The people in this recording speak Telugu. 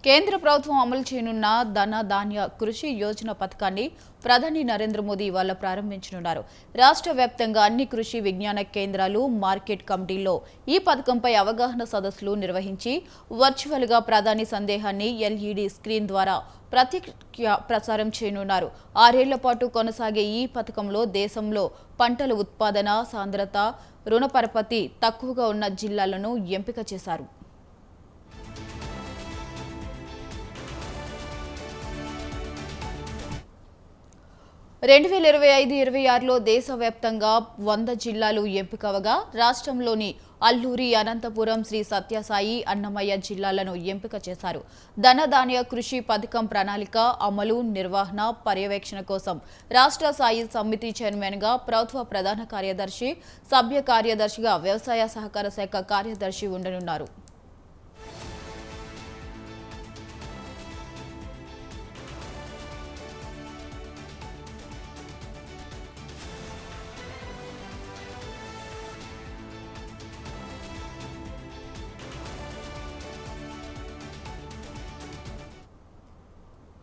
కేంద్ర ప్రభుత్వం అమలు చేయనున్న ధన ధాన్య కృషి యోజన పథకాన్ని ప్రధాని నరేంద్ర మోదీ ఇవాళ ప్రారంభించనున్నారు. రాష్ట్ర వ్యాప్తంగా అన్ని కృషి విజ్ఞాన కేంద్రాలు, మార్కెట్ కమిటీల్లో ఈ పథకంపై అవగాహన సదస్సులు నిర్వహించి వర్చువల్గా ప్రధాని సందేహాన్ని ఎల్ఈడీ స్క్రీన్ ద్వారా ప్రత్యక్ష ప్రసారం చేయనున్నారు. 6 ఏళ్ల పాటు కొనసాగే ఈ పథకంలో దేశంలో పంటల ఉత్పాదన సాంద్రత, రుణ పరపతి తక్కువగా ఉన్న జిల్లాలను ఎంపిక చేశారు. 2025-26లో దేశవ్యాప్తంగా 100 జిల్లాలు ఎంపికవగా రాష్ట్రంలోని అల్లూరి, అనంతపురం, శ్రీ సత్యసాయి, అన్నమయ్య జిల్లాలను ఎంపిక చేశారు. ధనధాన్య కృషి పథకం ప్రణాళిక, అమలు, నిర్వహణ, పర్యవేక్షణ కోసం రాష్ట్ర స్థాయి సమితి చైర్మన్గా ప్రభుత్వ ప్రధాన కార్యదర్శి, సభ్య కార్యదర్శిగా వ్యవసాయ సహకార శాఖ కార్యదర్శి ఉండనున్నారు.